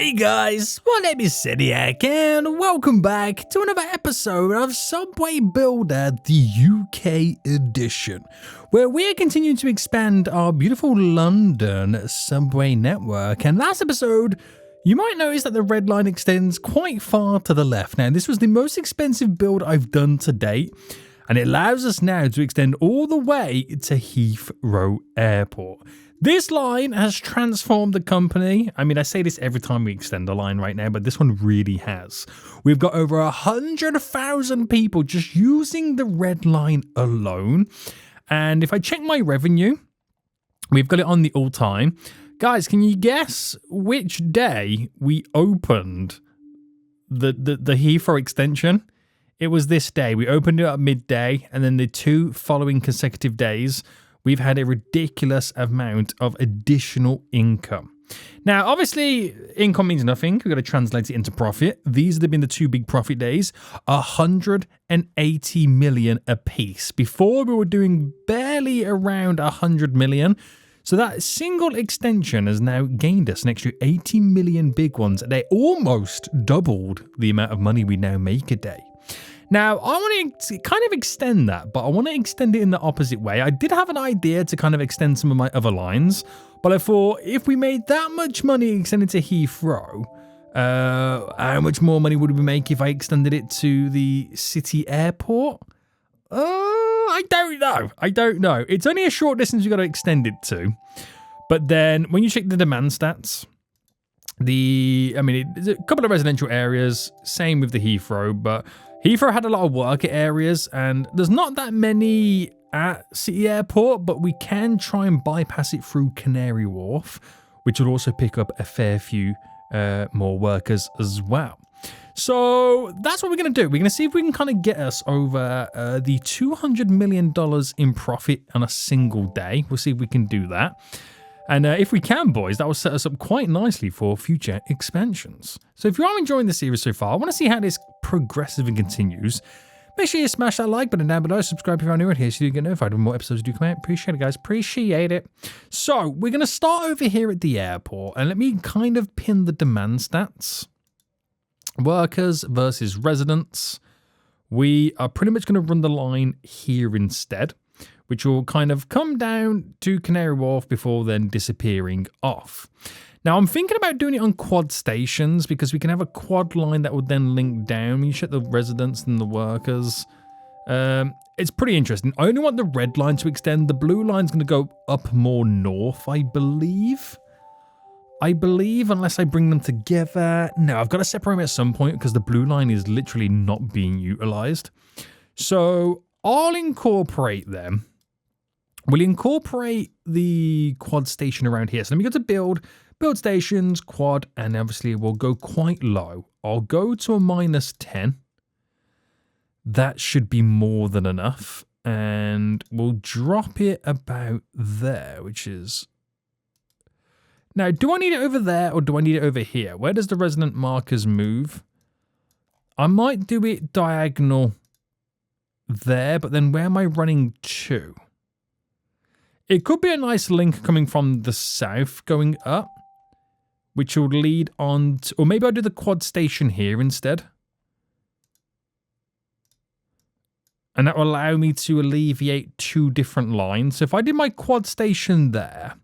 Hey guys, my name is Seniac and welcome back to another episode of Subway Builder, the UK edition, where we are continuing to expand our beautiful London subway network. And last episode, you might notice that the red line extends quite far to the left. Now, this was the most expensive build I've done to date, and it allows us now to extend all the way to Heathrow Airport. This line has transformed the company. I mean, I say this every time we extend a line right now, but this one really has. We've got over 100,000 people just using the red line alone. And if I check my revenue, we've got it on the all-time. Guys, can you guess which day we opened the Heathrow extension? It was this day. We opened it at midday, and then the 2 following consecutive days, we've had a ridiculous amount of additional income. Now, obviously, income means nothing. We've got to translate it into profit. These have been the 2 big profit days, 180 million apiece. Before, we were doing barely around 100 million. So that single extension has now gained us an extra 80 million big ones. They almost doubled the amount of money we now make a day. Now, I want to kind of extend that, but I want to extend it in the opposite way. I did have an idea to kind of extend some of my other lines, but I thought if we made that much money extended to Heathrow, how much more money would we make if I extended it to the city airport? I don't know. It's only a short distance you've got to extend it to. But then when you check the demand stats, there's a couple of residential areas, same with the Heathrow, but Heathrow had a lot of worker areas, and there's not that many at City Airport, but we can try and bypass it through Canary Wharf, which will also pick up a fair few more workers as well. So that's what we're going to do. We're going to see if we can kind of get us over the $200 million in profit on a single day. We'll see if we can do that. And if we can, boys, that will set us up quite nicely for future expansions. So if you are enjoying the series so far, I want to see how this progresses and continues. Make sure you smash that like button down below. Subscribe if you're new here so you get notified when more episodes do come out. Appreciate it, guys. Appreciate it. So we're going to start over here at the airport. And let me kind of pin the demand stats. Workers versus residents. We are pretty much going to run the line here instead, which will kind of come down to Canary Wharf before then disappearing off. Now, I'm thinking about doing it on quad stations because we can have a quad line that would then link down. You check the residents and the workers. It's pretty interesting. I only want the red line to extend. The blue line's going to go up more north, I believe. Unless I bring them together. No, I've got to separate them at some point because the blue line is literally not being utilized. So I'll incorporate them. We'll incorporate the quad station around here. So let me go to build stations, quad, and obviously we'll go quite low. I'll go to a -10. That should be more than enough. And we'll drop it about there, which is... Now, do I need it over there or do I need it over here? Where does the resident markers move? I might do it diagonal there, but then where am I running to? It could be a nice link coming from the south going up, which will lead on to, or maybe I'll do the quad station here instead. And that will allow me to alleviate 2 different lines. So if I did my quad station there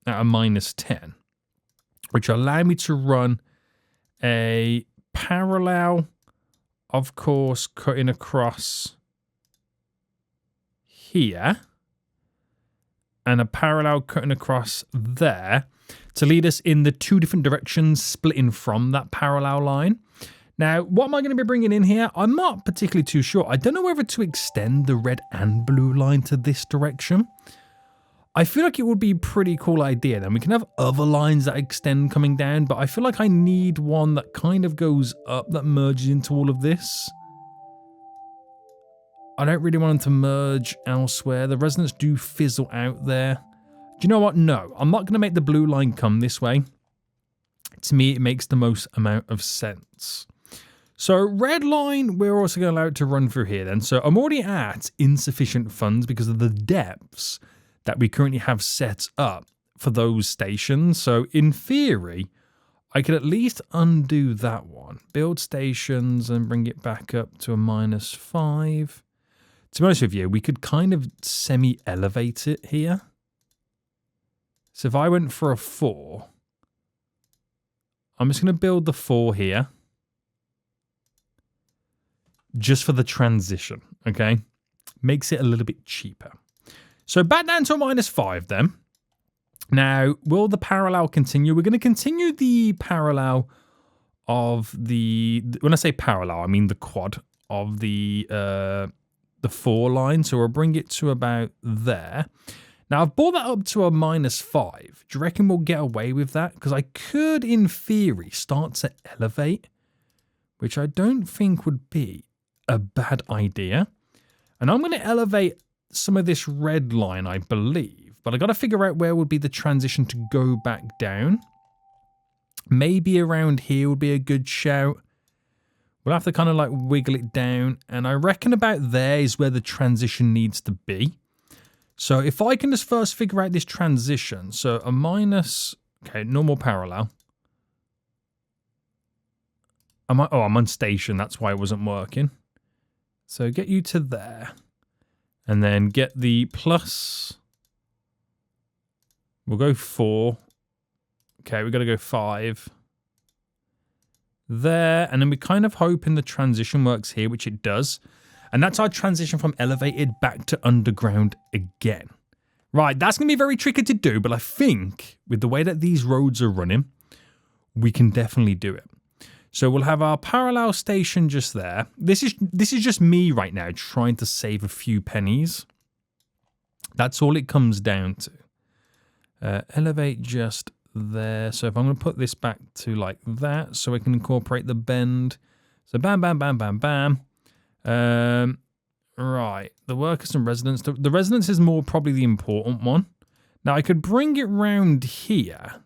at a -10, which will allow me to run a parallel, of course, cutting across here, and a parallel cutting across there to lead us in the 2 different directions, splitting from that parallel line. Now, what am I going to be bringing in here? I'm not particularly too sure. I don't know whether to extend the red and blue line to this direction. I feel like it would be a pretty cool idea. Then we can have other lines that extend coming down, but I feel like I need one that kind of goes up, that merges into all of this. I don't really want them to merge elsewhere. The residents do fizzle out there. Do you know what? No, I'm not going to make the blue line come this way. To me, it makes the most amount of sense. So red line, we're also going to allow it to run through here then. So I'm already at insufficient funds because of the depths that we currently have set up for those stations. So in theory, I could at least undo that one. Build stations and bring it back up to a -5. To be honest with you, we could kind of semi-elevate it here. So if I went for a 4, I'm just going to build the 4 here. Just for the transition, okay? Makes it a little bit cheaper. So back down to a -5 then. Now, will the parallel continue? We're going to continue the parallel of the... When I say parallel, I mean the quad of the 4 line. So we'll bring it to about there. Now, I've brought that up to a -5. Do you reckon we'll get away with that? Because I could, in theory, start to elevate, which I don't think would be a bad idea. And I'm going to elevate some of this red line, I believe. But I got to figure out where would be the transition to go back down. Maybe around here would be a good shout. We'll have to kind of like wiggle it down. And I reckon about there is where the transition needs to be. So if I can just first figure out this transition. So a minus, okay, normal parallel. I'm on station. That's why it wasn't working. So get you to there. And then get the plus. We'll go 4. Okay, we've got to go 5. There. And then we're kind of hoping the transition works here, which it does. And that's our transition from elevated back to underground again. Right, that's going to be very tricky to do, but I think with the way that these roads are running, we can definitely do it. So we'll have our parallel station just there. This is just me right now trying to save a few pennies. That's all it comes down to. Elevate just there. So if I'm going to put this back to like that so we can incorporate the bend. So bam, bam, bam, bam, bam. Right, the workers and residents. The residents is more probably the important one. Now I could bring it round here.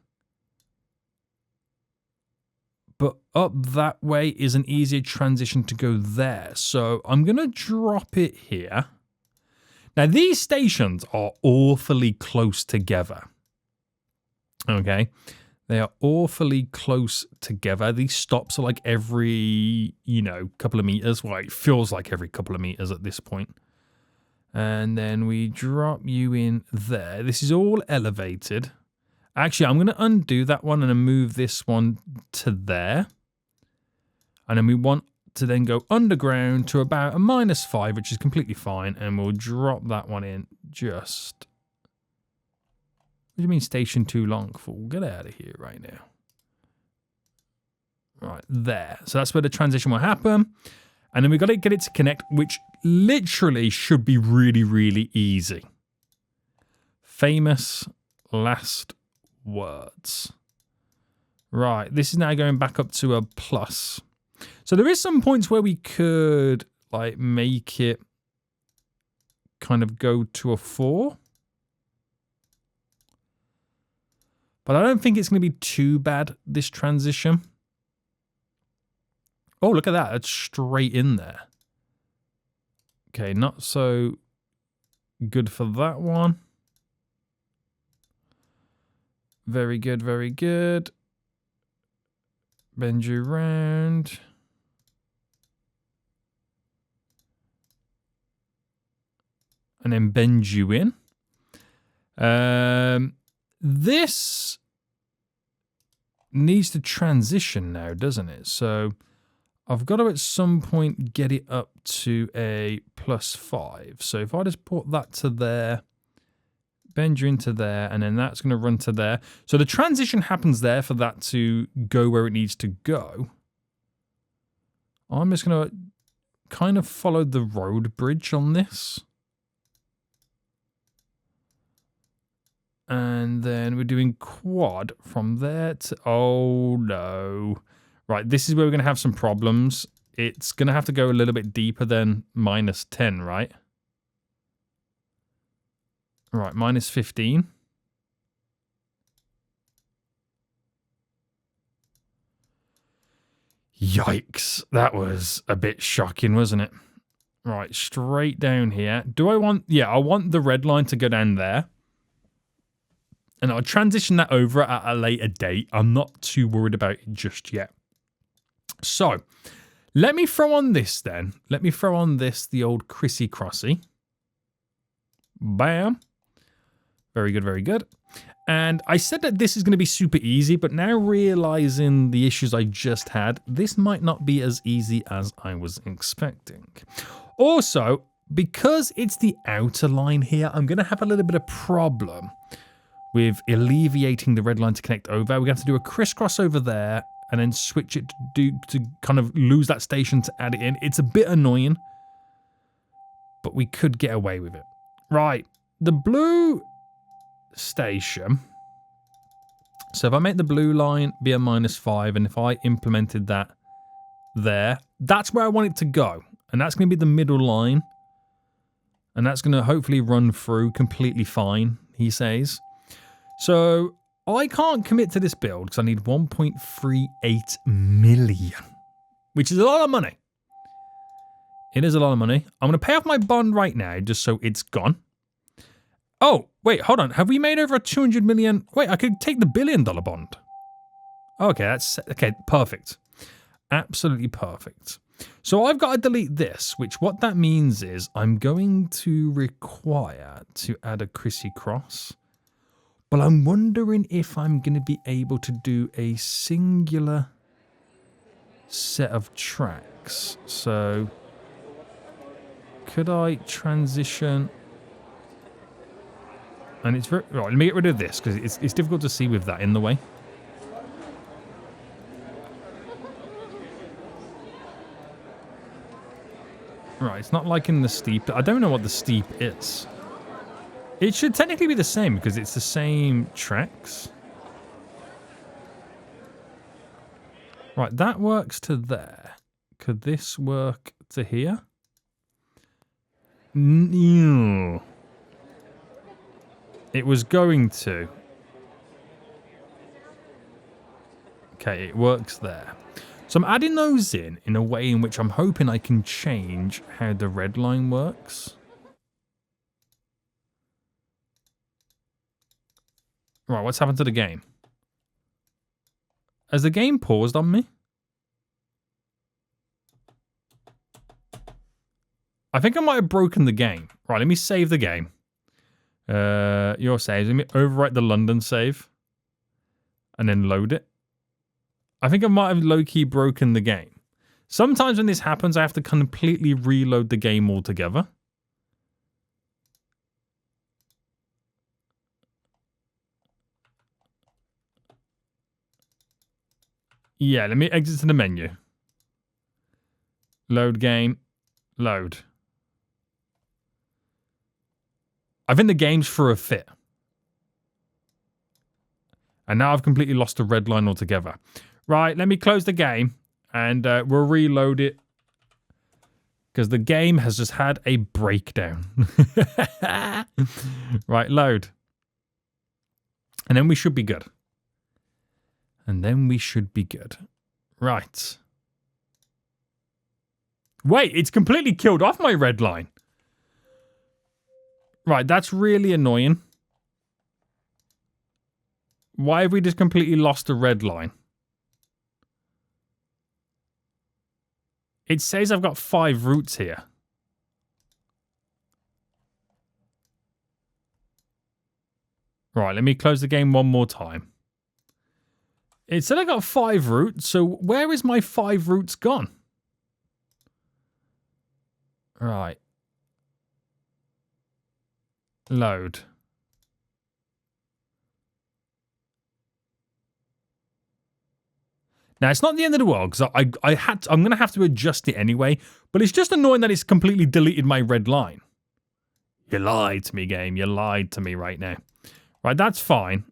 But up that way is an easier transition to go there. So I'm going to drop it here. Now, these stations are awfully close together. Okay. They are awfully close together. These stops are like every, couple of meters. Well, it feels like every couple of meters at this point. And then we drop you in there. This is all elevated. Actually, I'm going to undo that one and then move this one to there. And then we want to then go underground to about a -5, which is completely fine. And we'll drop that one in just... What do you mean station too long? Fool? Get out of here right now. Right, there. So that's where the transition will happen. And then we've got to get it to connect, which literally should be really, really easy. Famous last words. Right, this is now going back up to a plus. So there is some points where we could like make it kind of go to a 4. But I don't think it's going to be too bad, this transition. Oh, look at that. It's straight in there. Okay, not so good for that one. Very good, very good. Bend you round. And then bend you in. This needs to transition now, doesn't it? So I've got to at some point get it up to a +5. So if I just put that to there, bend you into there, and then that's going to run to there. So the transition happens there for that to go where it needs to go. I'm just going to kind of follow the road bridge on this. And then we're doing quad from there to... Oh, no. Right, this is where we're going to have some problems. It's going to have to go a little bit deeper than -10, right? Right, -15. Yikes. That was a bit shocking, wasn't it? Right, straight down here. Do I want... Yeah, I want the red line to go down there. And I'll transition that over at a later date. I'm not too worried about it just yet. So, let me throw on this then. Let me throw on this, the old Chrissy Crossy. Bam. Very good, very good. And I said that this is going to be super easy, but now realizing the issues I just had, this might not be as easy as I was expecting. Also, because it's the outer line here, I'm going to have a little bit of problem with alleviating the red line to connect over. We're going to have to do a crisscross over there and then switch it to kind of lose that station to add it in. It's a bit annoying, but we could get away with it. Right, the blue station. So if I make the blue line be a -5, and if I implemented that there, that's where I want it to go. And that's going to be the middle line. And that's going to hopefully run through completely fine, he says. So I can't commit to this build because I need 1.38 million, which is a lot of money. It is a lot of money. I'm going to pay off my bond right now just so it's gone. Oh, wait, hold on. Have we made over a 200 million? Wait, I could take the $1 billion bond. Okay, that's okay. Perfect. Absolutely perfect. So I've got to delete this, which what that means is I'm going to require to add a Chrissy Cross. But I'm wondering if I'm going to be able to do a singular set of tracks. So could I transition? And it's very right. Let me get rid of this because it's difficult to see with that in the way. Right, it's not like in the steep. I don't know what the steep is. It should technically be the same because it's the same tracks. Right, that works to there. Could this work to here? No. It was going to. Okay, it works there. So I'm adding those in a way in which I'm hoping I can change how the red line works. Right, what's happened to the game? Has the game paused on me? I think I might have broken the game. Right, let me save the game. Your saves. Let me overwrite the London save. And then load it. I think I might have low-key broken the game. Sometimes when this happens, I have to completely reload the game altogether. Yeah, let me exit to the menu. Load game. Load. I think the game's for a fit. And now I've completely lost the red line altogether. Right, let me close the game. And we'll reload it. Because the game has just had a breakdown. Right, load. And then we should be good. And then we should be good. Right. Wait, it's completely killed off my red line. Right, that's really annoying. Why have we just completely lost the red line? It says I've got 5 routes here. Right, let me close the game one more time. It said I got 5 routes, so where is my 5 routes gone? Right. Load. Now, it's not the end of the world, because I'm going to have to adjust it anyway, but it's just annoying that it's completely deleted my red line. You lied to me, game. You lied to me right now. Right, that's fine.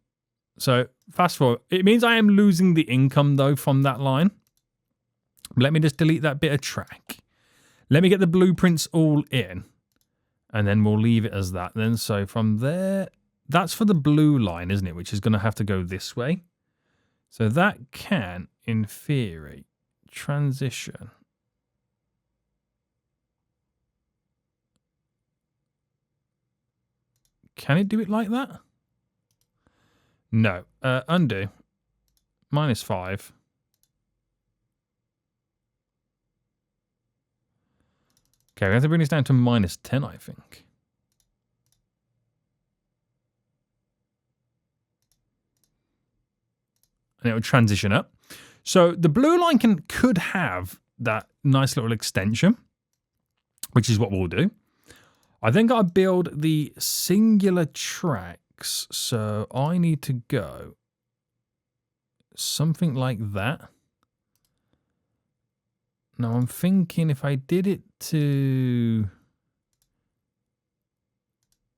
So, fast forward. It means I am losing the income, though, from that line. Let me just delete that bit of track. Let me get the blueprints all in, and then we'll leave it as that. Then, so from there, that's for the blue line, isn't it? Which is going to have to go this way. So that can, in theory, transition. Can it do it like that? No. Undo. -5. Okay, we have to bring this down to -10, I think. And it will transition up. So the blue line could have that nice little extension, which is what we'll do. I then got to build the singular tracks. So I need to go something like that. Now I'm thinking if I did it to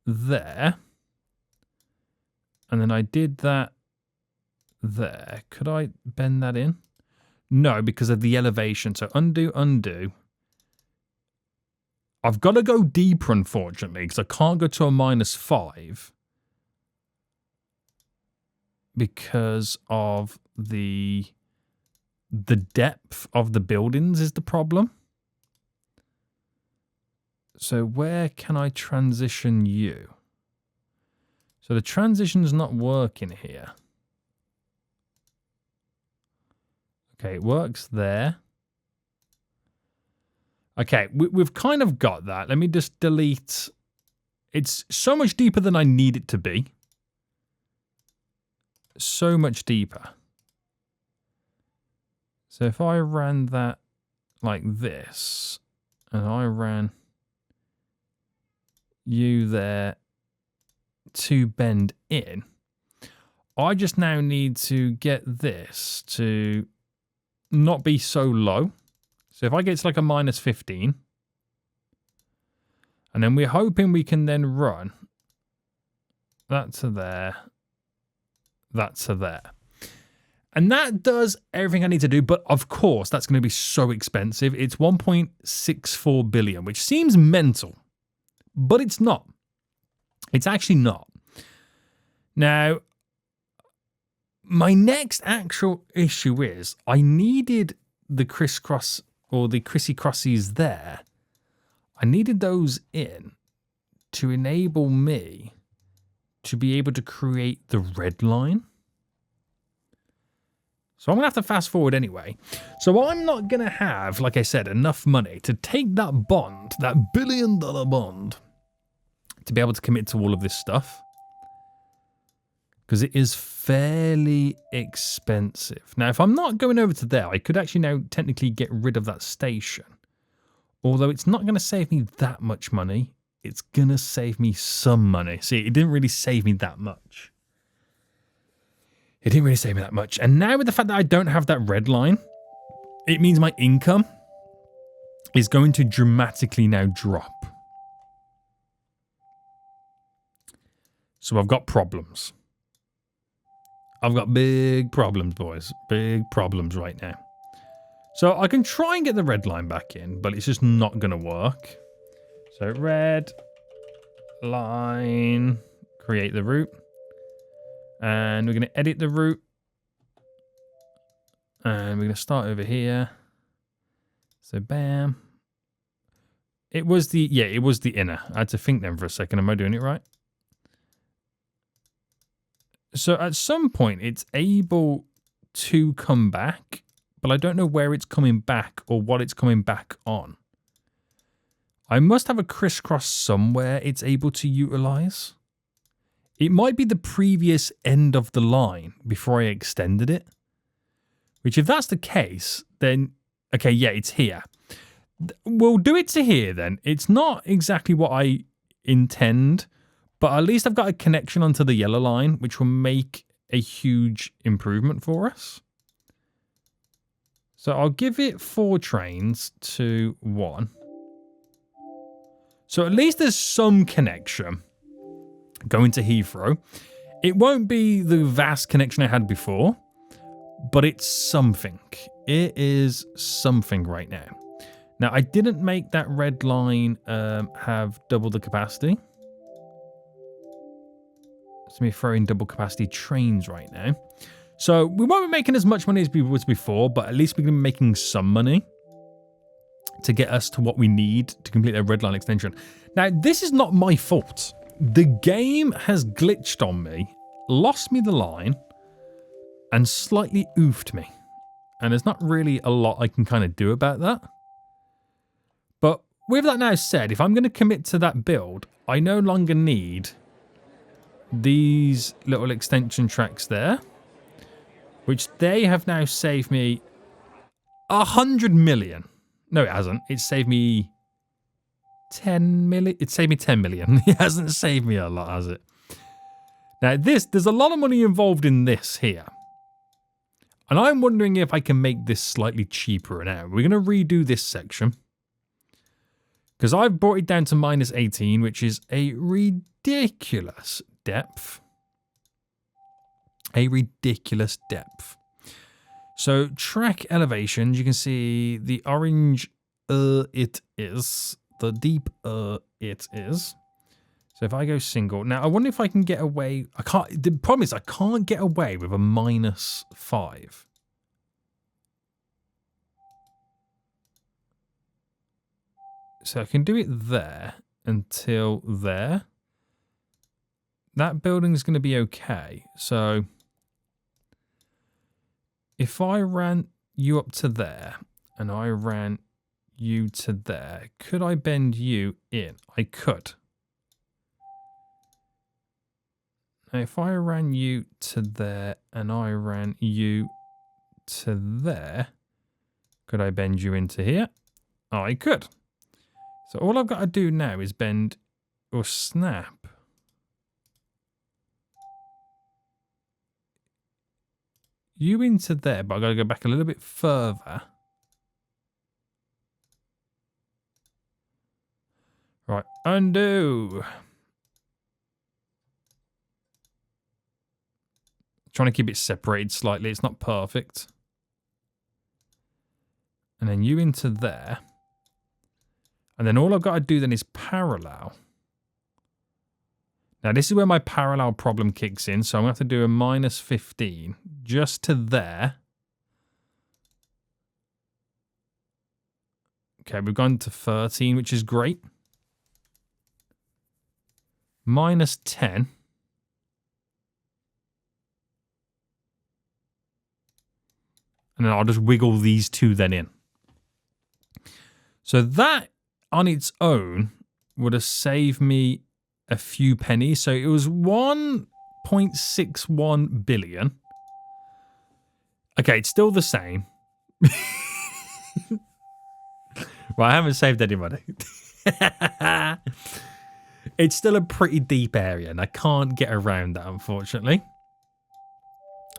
there, and then I did that there, could I bend that in? No, because of the elevation. So undo, undo. I've got to go deeper, unfortunately, because I can't go to a -5 because of the depth of the buildings is the problem. So where can I transition you? So the transition's not working here. Okay, it works there. Okay, we've kind of got that. Let me just delete. It's so much deeper than I need it to be. So much deeper. So if I ran that like this, and I ran you there to bend in, I just now need to get this to not be so low. So if I get to like a -15, and then we're hoping we can then run that to there, that to there. And that does everything I need to do, but of course that's going to be so expensive. It's 1.64 billion, which seems mental, but it's not. It's actually not. Now, my next actual issue is I needed the crisscross or the crissy crossies there. I needed those in to enable me to be able to create the red line. So I'm going to have to fast forward anyway. So I'm not going to have, like I said, enough money to take that bond, that $1 billion bond, to be able to commit to all of this stuff. Because it is fairly expensive. Now, if I'm not going over to there, I could actually now technically get rid of that station. Although it's not going to save me that much money. It's going to save me some money. See, it didn't really save me that much. It didn't really save me that much. And now with the fact that I don't have that red line, it means my income is going to dramatically now drop. So I've got problems. I've got big problems, boys. Big problems right now. So I can try and get the red line back in, but it's just not going to work. So red line, create the route. And we're going to edit the route. And we're going to start over here. So bam. It was the, yeah, it was the inner. I had to think then for a second. Am I doing it right? So at some point it's able to come back, but I don't know where it's coming back or what it's coming back on. I must have a crisscross somewhere it's able to utilize. It might be the previous end of the line before I extended it. Which if that's the case, then, okay, yeah, it's here. We'll do it to here then. It's not exactly what I intend, but at least I've got a connection onto the yellow line, which will make a huge improvement for us. So I'll give it 4 trains to 1. So at least there's some connection going to Heathrow. It won't be the vast connection I had before, but it's something. It is something right now. Now, I didn't make that red line have double the capacity. So me throw in double capacity trains right now. So we won't be making as much money as we was before, but at least we're going to be making some money to get us to what we need to complete a red line extension. Now, this is not my fault. The game has glitched on me lost me the line and slightly oofed me. And there's not really a lot I can kind of do about that. But with that now said, if I'm going to commit to that build, I no longer need these little extension tracks there, which they have now saved me 100 million. No, it hasn't. It saved me 10 million. It saved me 10 million. It hasn't saved me a lot, has it? Now, there's a lot of money involved in this here. And I'm wondering if I can make this slightly cheaper now. We're going to redo this section. Because I've brought it down to minus 18, which is a ridiculous depth. A ridiculous depth. So track elevations, you can see the orange it is. The deep it is. So if I go single. Now I wonder if I can get away. I can't. The problem is I can't get away with a -5. So I can do it there until there. That building is going to be okay. So if I ran you up to there and I ran you to there, could I bend you in? I could. Now if I ran you to there and I ran you to there, could I bend you into here? I could. So all I've got to do now is bend or snap you into there, but I've got to go back a little bit further. Right, undo. Trying to keep it separated slightly. It's not perfect. And then you into there. And then all I've got to do then is parallel. Now this is where my parallel problem kicks in. So I'm going to have to do a -15 just to there. Okay, we've gone to 13, which is great. -10. And then I'll just wiggle these two then in. So that on its own would have saved me a few pennies. So it was 1.61 billion. Okay, it's still the same. Well, I haven't saved any money. It's still a pretty deep area, and I can't get around that, unfortunately.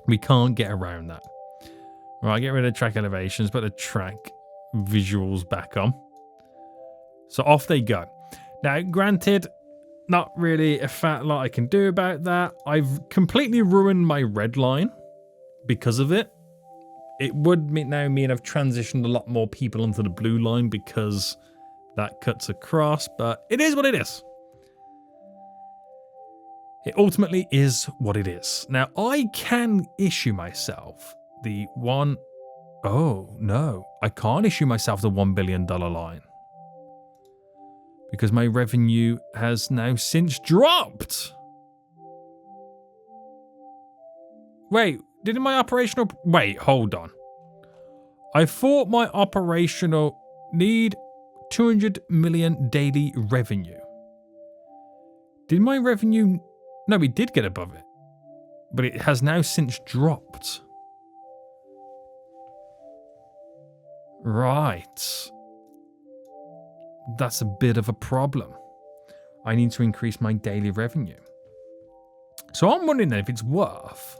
We can't get around that. Right, get rid of track elevations, put the track visuals back on. So off they go. Now, granted, not really a fat lot I can do about that. I've completely ruined my red line because of it. It would now mean I've transitioned a lot more people onto the blue line because that cuts across, but it is what it is. It ultimately is what it is. Now, I can issue myself the one... Oh, no. I can't issue myself the $1 billion line. Because my revenue has now since dropped. Wait, didn't my operational... Wait, hold on. I thought my operational need 200 million daily revenue. Did my revenue... No, we did get above it. But it has now since dropped. Right. That's a bit of a problem. I need to increase my daily revenue. So I'm wondering then if it's worth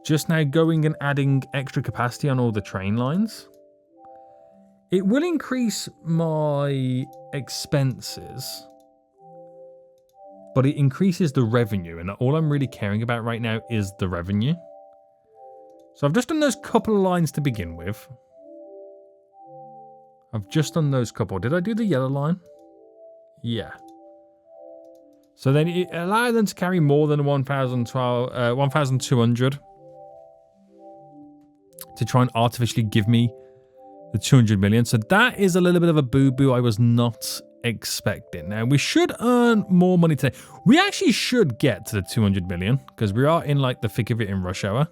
just now going and adding extra capacity on all the train lines. It will increase my expenses, but it increases the revenue, and all I'm really caring about right now is the revenue. So I've just done those couple of lines to begin with. I've just done those couple. Did I do the yellow line? Yeah. So then it allowed them to carry more than 1,200 to try and artificially give me the 200 million. So that is a little bit of a boo-boo I was not expecting. Now, we should earn more money today. We actually should get to the 200 million because we are in like the thick of it in rush hour.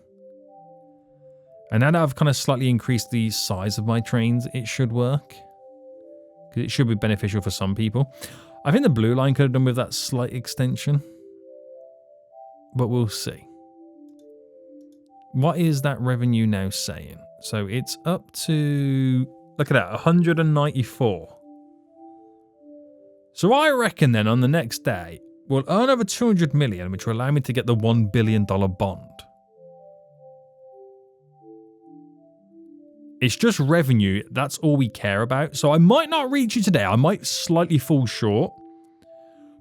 And now that I've kind of slightly increased the size of my trains, it should work. Because it should be beneficial for some people. I think the blue line could have done with that slight extension. But we'll see. What is that revenue now saying? So it's up to, look at that, 194. So I reckon then on the next day, we'll earn over 200 million, which will allow me to get the $1 billion bond. It's just revenue. That's all we care about. So I might not reach it today. I might slightly fall short.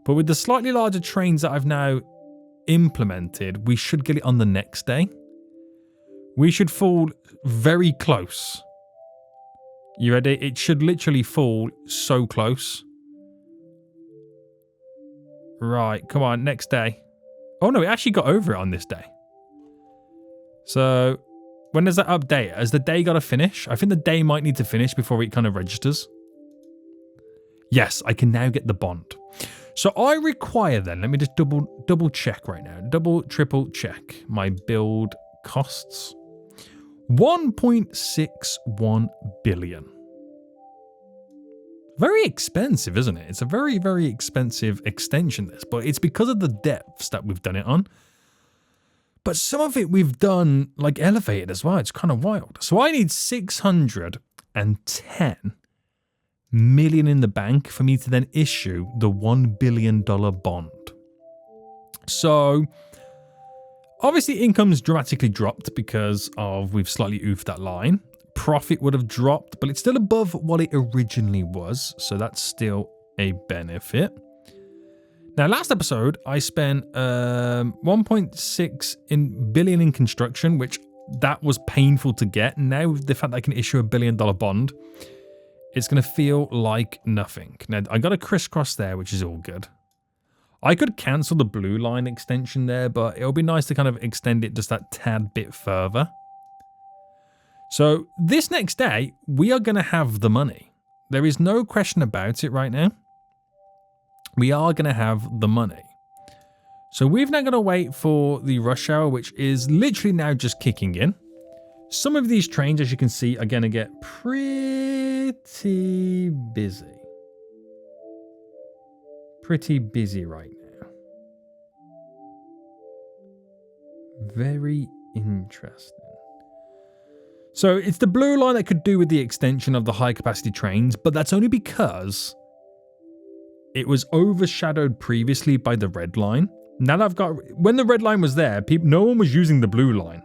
But with the slightly larger trains that I've now implemented, we should get it on the next day. We should fall very close. You ready? It should literally fall so close. Right, come on, next day. Oh no, it actually got over it on this day. So, when does that update? Has the day got to finish? I think the day might need to finish before it kind of registers. Yes, I can now get the bond. So I require then, let me just double check right now. Triple check my build costs. 1.61 billion. Very expensive, isn't it? It's a very, very expensive extension, this, but it's because of the depths that we've done it on. But some of it we've done like elevated as well. It's kind of wild. So I need 610 million in the bank for me to then issue the $1 billion bond. So obviously income's dramatically dropped because of we've slightly oofed that line. Profit would have dropped, but it's still above what it originally was. So that's still a benefit. Now, last episode, I spent 1.6 billion in construction, which that was painful to get. Now, with the fact that I can issue $1 billion bond, it's going to feel like nothing. Now, I got a crisscross there, which is all good. I could cancel the blue line extension there, but it'll be nice to kind of extend it just that tad bit further. So this next day, we are going to have the money. There is no question about it right now. We are going to have the money. So we've now got to wait for the rush hour, which is literally now just kicking in. Some of these trains, as you can see, are going to get pretty busy. Pretty busy right now. Very interesting. So it's the blue line that could do with the extension of the high capacity trains, but that's only because it was overshadowed previously by the red line. Now that I've got, when the red line was there, no one was using the blue line.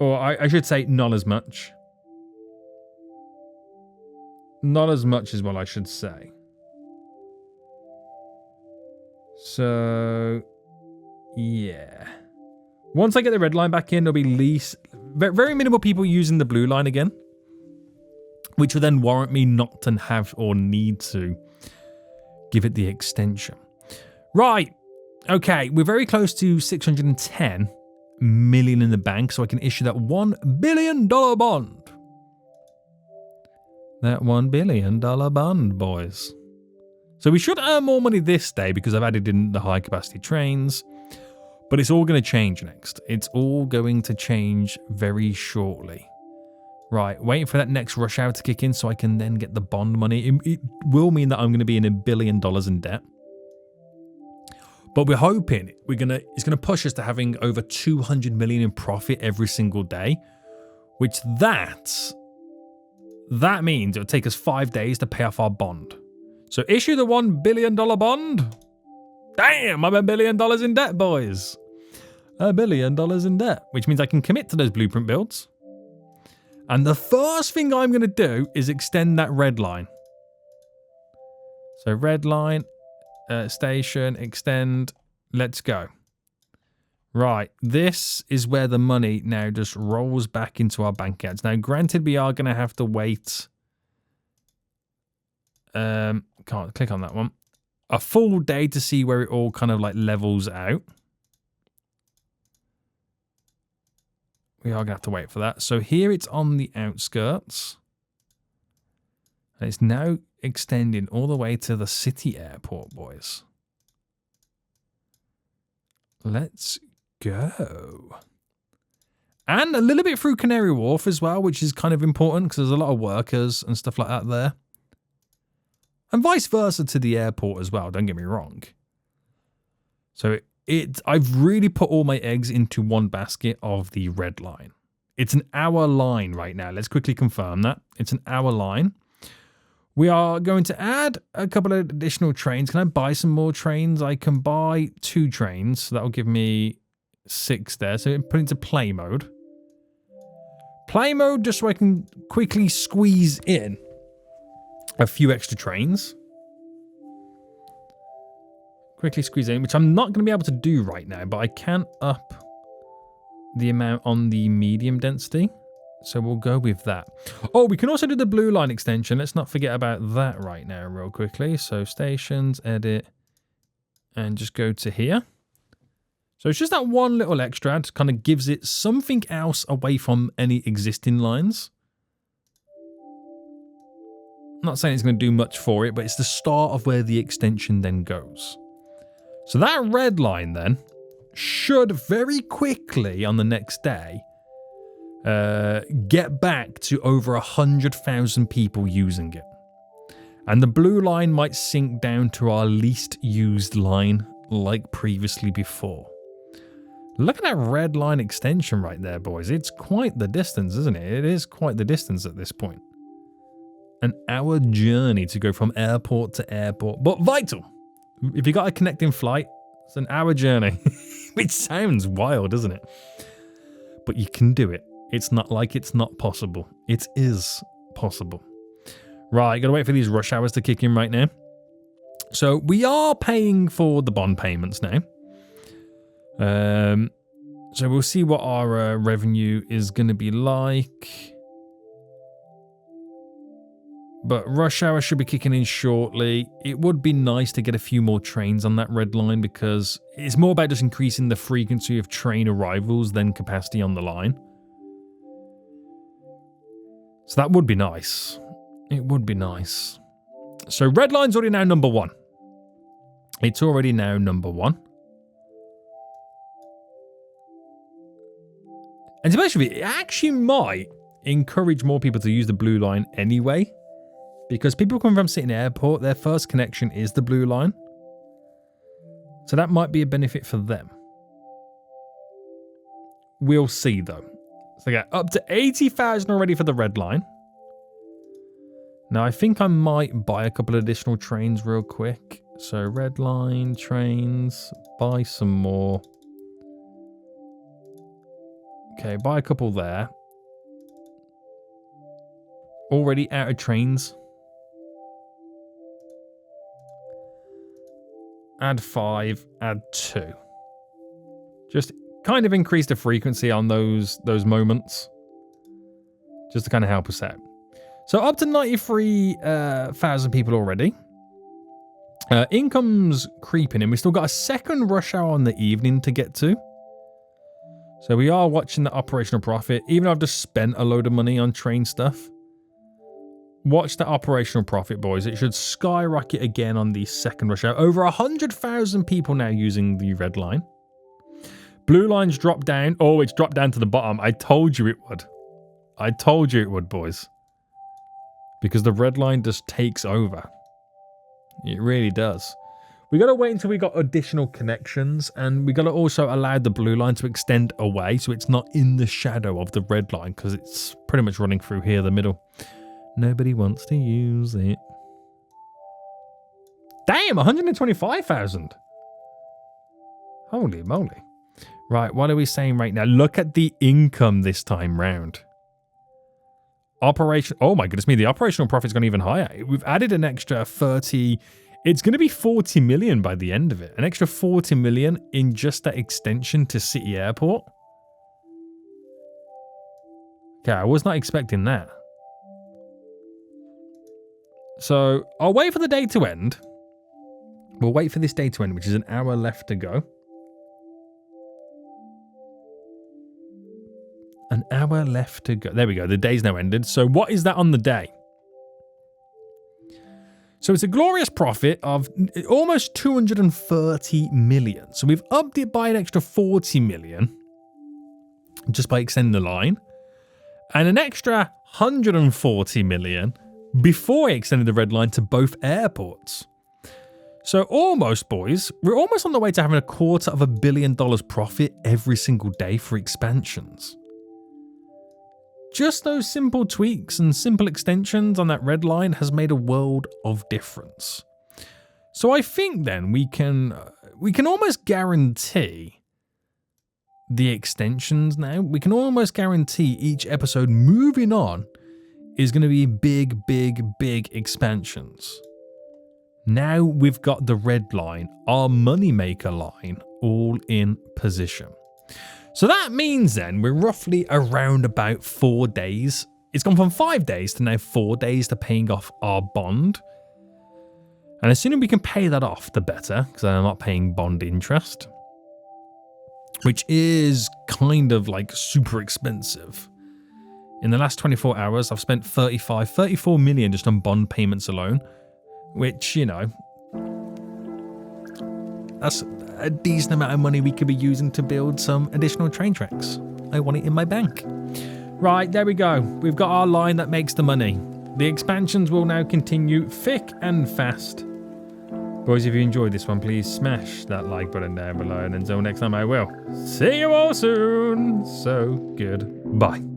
Or I should say not as much. Not as much is what I should say. So, yeah. Once I get the red line back in, there'll be very minimal people using the blue line again, which will then warrant me not to have or need to give it the extension. Right. Okay. We're very close to 610 million in the bank, so I can issue that $1 billion bond. That $1 billion bond, boys. So we should earn more money this day because I've added in the high capacity trains. But it's all going to change next. It's all going to change very shortly. Right, waiting for that next rush hour to kick in so I can then get the bond money. It will mean that I'm going to be in $1 billion in debt. But we're hoping it's going to push us to having over 200 million in profit every single day. Which that means it'll take us 5 days to pay off our bond. So issue the $1 billion bond. Damn, I'm $1 billion in debt, boys. $1 billion in debt, which means I can commit to those blueprint builds. And the first thing I'm going to do is extend that red line. So red line, station, extend, let's go. Right, this is where the money now just rolls back into our bank accounts. Now, granted, we are going to have to wait. Can't click on that one. A full day to see where it all kind of like levels out. We are going to have to wait for that. So here it's on the outskirts. And it's now extending all the way to the city airport, boys. Let's go. And a little bit through Canary Wharf as well, which is kind of important because there's a lot of workers and stuff like that there. And vice versa to the airport as well, don't get me wrong. So I've really put all my eggs into one basket of the red line. It's an hour line right now. Let's quickly confirm that. It's an hour line. We are going to add a couple of additional trains. Can I buy some more trains? I can buy 2 trains. So that'll give me 6 there. So put it into play mode. Play mode just so I can quickly squeeze in a few extra trains. Quickly squeeze in, which I'm not going to be able to do right now, but I can up the amount on the medium density. So we'll go with that. Oh, we can also do the blue line extension. Let's not forget about that right now real quickly. So stations, edit, and just go to here. So it's just that one little extra. It kind of gives it something else away from any existing lines. I'm not saying it's going to do much for it, but it's the start of where the extension then goes. So that red line then should very quickly on the next day get back to over 100,000 people using it. And the blue line might sink down to our least used line like previously before. Look at that red line extension right there, boys. It's quite the distance, isn't it? It is quite the distance at this point. An hour journey to go from airport to airport, but vital. If you got a connecting flight, it's an hour journey, which sounds wild, doesn't it? But you can do it. It's not like it's not possible. It is possible. Right, gotta wait for these rush hours to kick in right now. So we are paying for the bond payments now. So we'll see what our revenue is going to be like. But rush hour should be kicking in shortly. It would be nice to get a few more trains on that red line because it's more about just increasing the frequency of train arrivals than capacity on the line. So that would be nice. It would be nice. So red line's already now number 1. It's already now number 1. And to be honest with you, it actually might encourage more people to use the blue line anyway. Because people coming from Sydney Airport, their first connection is the blue line. So that might be a benefit for them. We'll see though. So yeah, up to 80,000 already for the red line. Now I think I might buy a couple of additional trains real quick. So red line, trains, buy some more. Okay, buy a couple there. Already out of trains. Add 5, add 2. Just kind of increase the frequency on those moments. Just to kind of help us out. So up to 93,000 people already. Income's creeping in. We still got a second rush hour on the evening to get to. So we are watching the operational profit. Even though I've just spent a load of money on train stuff. Watch the operational profit, boys. It should skyrocket again on the second rush hour. Over 100,000 people now using the red line. Blue line's dropped down. Oh, it's dropped down to the bottom. I told you it would. I told you it would, boys. Because the red line just takes over. It really does. We got to wait until we got additional connections. And we got to also allow the blue line to extend away. So it's not in the shadow of the red line. Because it's pretty much running through here, the middle. Nobody wants to use it. Damn, 125,000. Holy moly. Right, what are we saying right now? Look at the income this time round. Operation. Oh my goodness me, the operational profit's gone even higher. We've added an extra 30. It's going to be 40 million by the end of it. An extra 40 million in just that extension to City Airport. Okay, I was not expecting that. So I'll wait for the day to end. We'll wait for this day to end, which is an hour left to go. An hour left to go. There we go. The day's now ended. So what is that on the day? So it's a glorious profit of almost 230 million. So we've upped it by an extra 40 million just by extending the line, and an extra 140 million before extending the red line to both airports. So almost, boys, we're almost on the way to having $250 million profit every single day for expansions. Just those simple tweaks and simple extensions on that red line has made a world of difference. So I think then we can almost guarantee the extensions now. We can almost guarantee each episode moving on is going to be big, big, big expansions. Now we've got the red line, our moneymaker line, all in position. So that means then we're roughly around about 4 days. It's gone from 5 days to now 4 days to paying off our bond. And as soon as we can pay that off, the better, because I'm not paying bond interest, which is kind of like super expensive. In the last 24 hours, I've spent 34 million just on bond payments alone. Which, you know, that's a decent amount of money we could be using to build some additional train tracks. I want it in my bank. Right, there we go. We've got our line that makes the money. The expansions will now continue thick and fast. Boys, if you enjoyed this one, please smash that like button down below. And until next time, I will see you all soon. So goodbye.